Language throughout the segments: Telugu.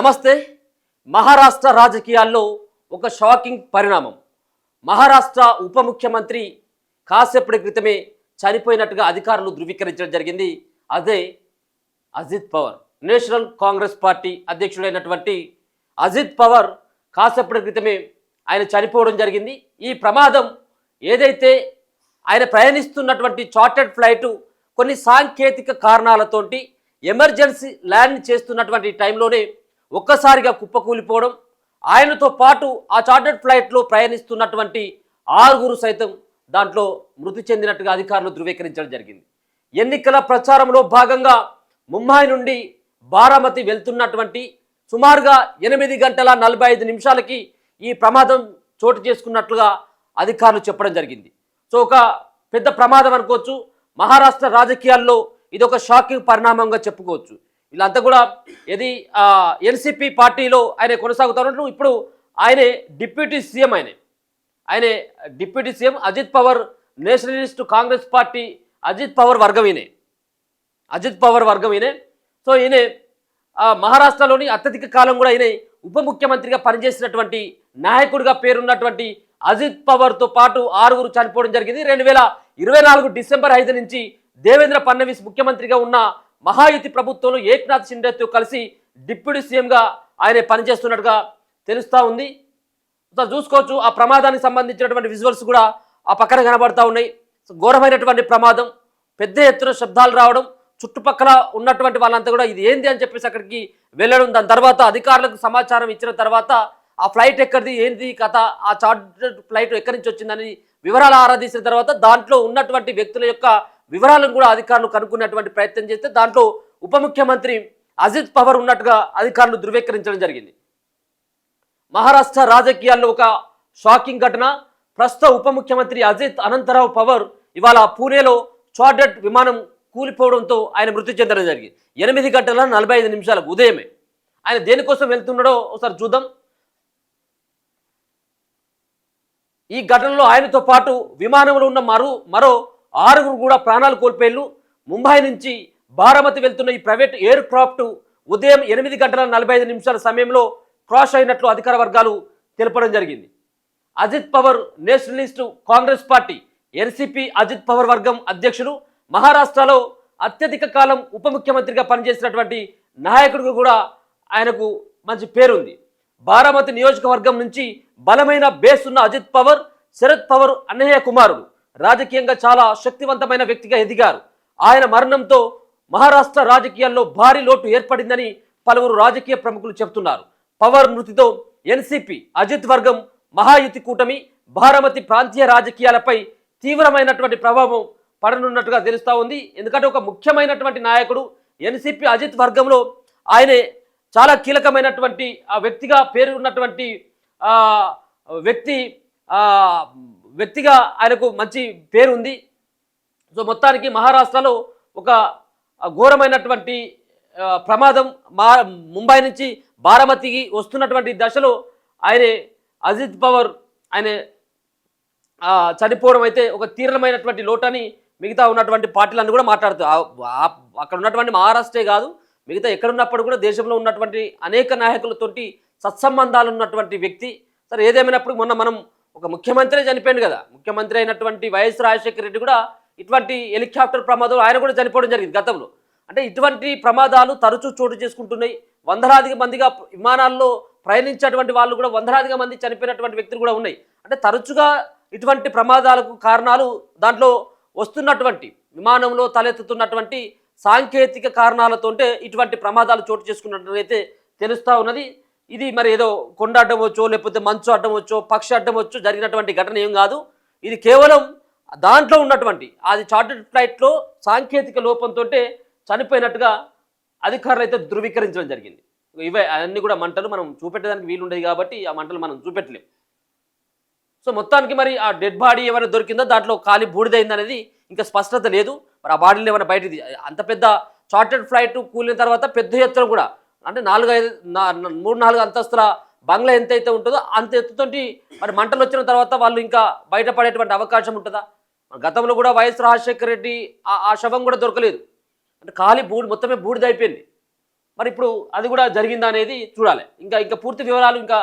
నమస్తే. మహారాష్ట్ర రాజకీయాల్లో ఒక షాకింగ్ పరిణామం. మహారాష్ట్ర ఉప ముఖ్యమంత్రి కాసేపటి క్రితమే చనిపోయినట్టుగా అధికారులు ధృవీకరించడం జరిగింది. అదే Ajit Pawar. National Congress party అధ్యక్షుడైనటువంటి Ajit Pawar కాసేపటి క్రితమే ఆయన చనిపోవడం జరిగింది. ఈ ప్రమాదం ఏదైతే ఆయన ప్రయాణిస్తున్నటువంటి చార్టర్డ్ ఫ్లైటు కొన్ని సాంకేతిక కారణాలతోటి ఎమర్జెన్సీ ల్యాండ్ చేస్తున్నటువంటి టైంలోనే ఒక్కసారిగా కుప్పకూలిపోవడం, ఆయనతో పాటు ఆ చార్టర్డ్ ఫ్లైట్లో ప్రయాణిస్తున్నటువంటి 6 సైతం దాంట్లో మృతి చెందినట్టుగా అధికారులు ధృవీకరించడం జరిగింది. ఎన్నికల ప్రచారంలో భాగంగా ముంబై నుండి బారామతి వెళ్తున్నటువంటి సుమారుగా 8 గంటల 45 నిమిషాలకి ఈ ప్రమాదం చోటు చేసుకున్నట్లుగా అధికారులు చెప్పడం జరిగింది. సో ఒక పెద్ద ప్రమాదం అనుకోవచ్చు. మహారాష్ట్ర రాజకీయాల్లో ఇది ఒక షాకింగ్ పరిణామంగా చెప్పుకోవచ్చు. వీళ్ళంతా కూడా ఇది ఎన్సిపి పార్టీలో ఆయన కొనసాగుతున్నట్లు. ఇప్పుడు ఆయనే డిప్యూటీ సీఎం. ఆయనే deputy CM. Ajit Pawar Nationalist Congress Party Ajit Pawar వర్గం ఈయనే. సో ఈయన మహారాష్ట్రలోని అత్యధిక కాలం కూడా ఈయన ఉప ముఖ్యమంత్రిగా పనిచేసినటువంటి నాయకుడిగా పేరున్నటువంటి అజిత్ పవార్తో పాటు 6 చనిపోవడం జరిగింది. 2024 డిసెంబర్ 5 నుంచి దేవేంద్ర ఫడ్నవీస్ ముఖ్యమంత్రిగా ఉన్న మహాయుతి ప్రభుత్వంలో ఏక్నాథ్ షిండేతో కలిసి డిప్యూటీ సీఎంగా ఆయన పనిచేస్తున్నట్టుగా తెలుస్తూ ఉంది. చూసుకోవచ్చు. ఆ ప్రమాదానికి సంబంధించినటువంటి విజువల్స్ కూడా ఆ పక్కన కనబడతా ఉన్నాయి. ఘోరమైనటువంటి ప్రమాదం, పెద్ద ఎత్తున శబ్దాలు రావడం, చుట్టుపక్కల ఉన్నటువంటి వాళ్ళంతా కూడా ఇది ఏంది అని చెప్పేసి అక్కడికి వెళ్ళడం. దాని తర్వాత అధికారులకు సమాచారం ఇచ్చిన తర్వాత ఆ ఫ్లైట్ ఎక్కడిది, ఏంది కథ, ఆ చార్టర్డ్ ఫ్లైట్ ఎక్కడి నుంచి వచ్చిందని వివరాలు ఆరాధించిన తర్వాత దాంట్లో ఉన్నటువంటి వ్యక్తుల యొక్క వివరాలను కూడా అధికారులు కనుక్కునేటువంటి ప్రయత్నం చేస్తే దాంట్లో ఉప ముఖ్యమంత్రి అజిత్ పవార్ ఉన్నట్టుగా అధికారులు ధృవీకరించడం జరిగింది. మహారాష్ట్ర రాజకీయాల్లో ఒక షాకింగ్ ఘటన. ప్రస్తుత ఉప ముఖ్యమంత్రి అజిత్ అనంతరావు పవార్ ఇవాళ పూణేలో చార్టర్డ్ విమానం కూలిపోవడంతో ఆయన మృతి చెందడం జరిగింది. 8 గంటల 45 నిమిషాలకు ఉదయమే. ఆయన దేనికోసం వెళ్తున్నాడో ఒకసారి చూద్దాం. ఈ ఘటనలో ఆయనతో పాటు విమానంలో ఉన్న మరో 6 కూడా ప్రాణాలు కోల్పోయారు. ముంబై నుంచి బారామతి వెళ్తున్న ఈ ప్రైవేట్ ఎయిర్ క్రాఫ్ట్ ఉదయం 8 గంటల 45 నిమిషాల సమయంలో క్రాష్ అయినట్లు అధికార వర్గాలు తెలపడం జరిగింది. Ajit Pawar Nationalist Congress Party NCP Ajit Pawar వర్గం అధ్యక్షుడు. మహారాష్ట్రలో అత్యధిక కాలం ఉప ముఖ్యమంత్రిగా పనిచేసినటువంటి నాయకుడికి కూడా ఆయనకు మంచి పేరుంది. బారామతి నియోజకవర్గం నుంచి బలమైన బేస్ ఉన్న అజిత్ పవార్ శరద్ పవార్ అన్నయ్య కుమారుడు. రాజకీయంగా చాలా శక్తివంతమైన వ్యక్తిగా ఎదిగారు. ఆయన మరణంతో మహారాష్ట్ర రాజకీయాల్లో భారీ లోటు ఏర్పడిందని పలువురు రాజకీయ ప్రముఖులు చెబుతున్నారు. పవార్ మృతితో ఎన్సిపి అజిత్ వర్గం మహాయుతి కూటమి బారామతి ప్రాంతీయ రాజకీయాలపై తీవ్రమైనటువంటి ప్రభావం పడనున్నట్టుగా తెలుస్తూ ఉంది. ఎందుకంటే ఒక ముఖ్యమైనటువంటి నాయకుడు ఎన్సిపి అజిత్ వర్గంలో ఆయనే చాలా కీలకమైనటువంటి ఆ వ్యక్తిగా పేరు ఉన్నటువంటి వ్యక్తిగా ఆయనకు మంచి పేరు ఉంది. సో మొత్తానికి మహారాష్ట్రలో ఒక ఘోరమైనటువంటి ప్రమాదం. ముంబై నుంచి బారామతికి వస్తున్నటువంటి దశలో ఆయనే అజిత్ పవార్ ఆయన చనిపోవడం అయితే ఒక తీవ్రమైనటువంటి లోటని మిగతా ఉన్నటువంటి పార్టీలన్నీ కూడా మాట్లాడుతారు. అక్కడ ఉన్నటువంటి మహారాష్ట్రే కాదు, మిగతా ఎక్కడున్నప్పుడు కూడా దేశంలో ఉన్నటువంటి అనేక నాయకులతోటి సత్సంబంధాలు ఉన్నటువంటి వ్యక్తి. సరే ఏదేమైనప్పుడు మొన్న మనం ఒక ముఖ్యమంత్రి చనిపోయింది కదా, ముఖ్యమంత్రి అయినటువంటి వైఎస్ రాజశేఖర రెడ్డి కూడా ఇటువంటి హెలికాప్టర్ ప్రమాదం ఆయన కూడా చనిపోవడం జరిగింది గతంలో. అంటే ఇటువంటి ప్రమాదాలు తరచూ చోటు చేసుకుంటున్నాయి. వందలాదిగా మందిగా విమానాల్లో ప్రయాణించేటువంటి వాళ్ళు కూడా వందలాదిగా మంది చనిపోయినటువంటి వ్యక్తులు కూడా ఉన్నాయి. అంటే తరచుగా ఇటువంటి ప్రమాదాలకు కారణాలు దాంట్లో వస్తున్నటువంటి విమానంలో తలెత్తుతున్నటువంటి సాంకేతిక కారణాలతోటే ఇటువంటి ప్రమాదాలు చోటు చేసుకున్నట్లయితే తెలుస్తూ ఉన్నది. ఇది మరి ఏదో కొండ అడ్డం వచ్చో, లేకపోతే మంచు అడ్డం వచ్చో, పక్షి అడ్డం వచ్చో జరిగినటువంటి ఘటన ఏం కాదు. ఇది కేవలం దాంట్లో ఉన్నటువంటి అది చార్టర్డ్ ఫ్లైట్లో సాంకేతిక లోపంతో చనిపోయినట్టుగా అధికారులు అయితే ధృవీకరించడం జరిగింది. ఇవే అన్నీ కూడా మంటలు మనం చూపెట్టడానికి వీలుండేది కాబట్టి ఆ మంటలు మనం చూపెట్టలేం. సో మొత్తానికి మరి ఆ డెడ్ బాడీ ఏమైనా దొరికిందో దాంట్లో కాలి బూడిదైంది అనేది ఇంకా స్పష్టత లేదు. మరి ఆ బాడీలు ఏమైనా బయటది అంత పెద్ద చార్టర్డ్ ఫ్లైట్ కూలిన తర్వాత పెద్ద ఎత్తున కూడా అంటే 3-4 అంతస్తుల బంగ్లా ఎంత అయితే ఉంటుందో అంత ఎత్తుతోటి మరి మంటలు వచ్చిన తర్వాత వాళ్ళు ఇంకా బయటపడేటువంటి అవకాశం ఉంటుందా? గతంలో కూడా వైఎస్ రాజశేఖర రెడ్డి ఆ శవం కూడా దొరకలేదు. అంటే కాలి మొత్తమే బూడిదైపోయింది. మరి ఇప్పుడు అది కూడా జరిగిందా అనేది చూడాలి. ఇంకా ఇంకా పూర్తి వివరాలు ఇంకా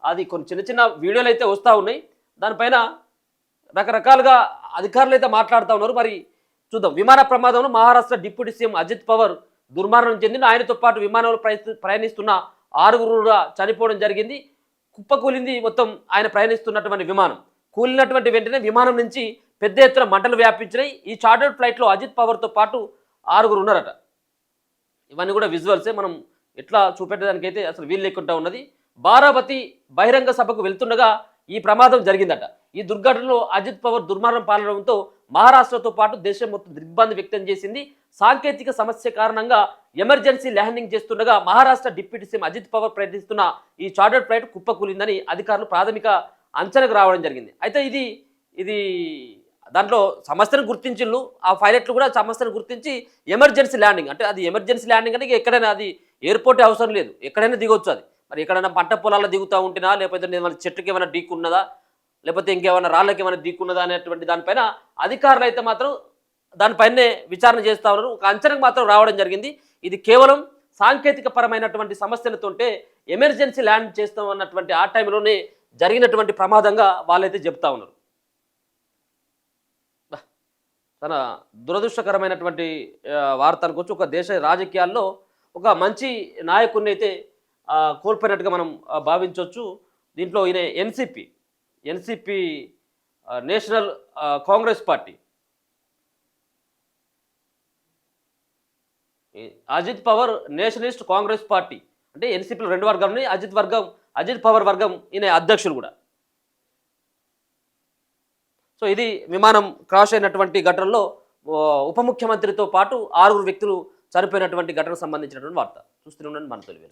అది కొన్ని చిన్న చిన్న వీడియోలు అయితే వస్తూ ఉన్నాయి. దానిపైన రకరకాలుగా అధికారులు అయితే మాట్లాడుతూ ఉన్నారు. మరి చూద్దాం. విమాన ప్రమాదంలో మహారాష్ట్ర డిప్యూటీ సీఎం అజిత్ పవార్ దుర్మరణం చెందిన ఆయనతో పాటు విమానంలో ప్రయాణిస్తున్న 6 కూడా చనిపోవడం జరిగింది. కుప్పకూలింది మొత్తం ఆయన ప్రయాణిస్తున్నటువంటి విమానం. కూలినటువంటి వెంటనే విమానం నుంచి పెద్ద ఎత్తున మంటలు వ్యాపించినాయి. ఈ చార్టర్డ్ ఫ్లైట్లో అజిత్ పవార్తో పాటు 6 ఉన్నారట. ఇవన్నీ కూడా విజువల్సే. మనం ఎట్లా చూపెట్టడానికైతే అసలు వీలు లేకుండా ఉన్నది. బారామతి బహిరంగ సభకు వెళ్తుండగా ఈ ప్రమాదం జరిగిందట. ఈ దుర్ఘటనలో అజిత్ పవార్ దుర్మరణం పాలనడంతో మహారాష్ట్రతో పాటు దేశం మొత్తం దిగ్భ్రాంతి వ్యక్తం చేసింది. సాంకేతిక సమస్య కారణంగా ఎమర్జెన్సీ ల్యాండింగ్ చేస్తుండగా మహారాష్ట్ర డిప్యూటీ సీఎం అజిత్ పవార్ ప్రయత్నిస్తున్న ఈ చార్టర్డ్ ఫ్లైట్ కుప్పకూలిందని అధికారులు ప్రాథమిక అంచనాకు రావడం జరిగింది. అయితే ఇది దాంట్లో సమస్యను గుర్తించిళ్ళు. ఆ పైలట్లు కూడా సమస్యను గుర్తించి ఎమర్జెన్సీ ల్యాండింగ్ అంటే అది ఎమర్జెన్సీ ల్యాండింగ్ అంటే ఎక్కడైనా అది ఎయిర్పోర్ట్ అవసరం లేదు, ఎక్కడైనా దిగొచ్చు. అది మరి ఎక్కడైనా పంట పొలాల్లో దిగుతూ ఉంటేనా, లేకపోతే ఏమైనా చెట్టుకి ఏమైనా ఢీకున్నదా, లేకపోతే ఇంకేమైనా రాళ్ళకి ఏమైనా ఢీకున్నదా అనేటువంటి దానిపైన అధికారులు అయితే మాత్రం దానిపైనే విచారణ చేస్తూ ఉన్నారు. ఒక అంచనాకు మాత్రం రావడం జరిగింది. ఇది కేవలం సాంకేతిక పరమైనటువంటి సమస్యలతోటే ఎమర్జెన్సీ ల్యాండ్ చేస్తాం అన్నటువంటి ఆ టైంలోనే జరిగినటువంటి ప్రమాదంగా వాళ్ళైతే చెప్తా ఉన్నారు. చాలా దురదృష్టకరమైనటువంటి వార్త అనుకోవచ్చు. ఒక దేశ రాజకీయాల్లో ఒక మంచి నాయకుడిని అయితే కోల్పోయినట్టుగా మనం భావించవచ్చు. దీంట్లో ఈయన NCP National Congress Party Ajit Pawar Nationalist Congress Party అంటే ఎన్సిపిలో 2 వర్గాలు ఉన్నాయి. అజిత్ పవార్ వర్గం ఈయన అధ్యక్షులు కూడా. సో ఇది విమానం క్రాష్ అయినటువంటి ఘటనలో ఉప ముఖ్యమంత్రితో పాటు 6 వ్యక్తులు చనిపోయినటువంటి ఘటనకు సంబంధించినటువంటి వార్త. చూస్తూనే ఉండండి మన తెలుగు.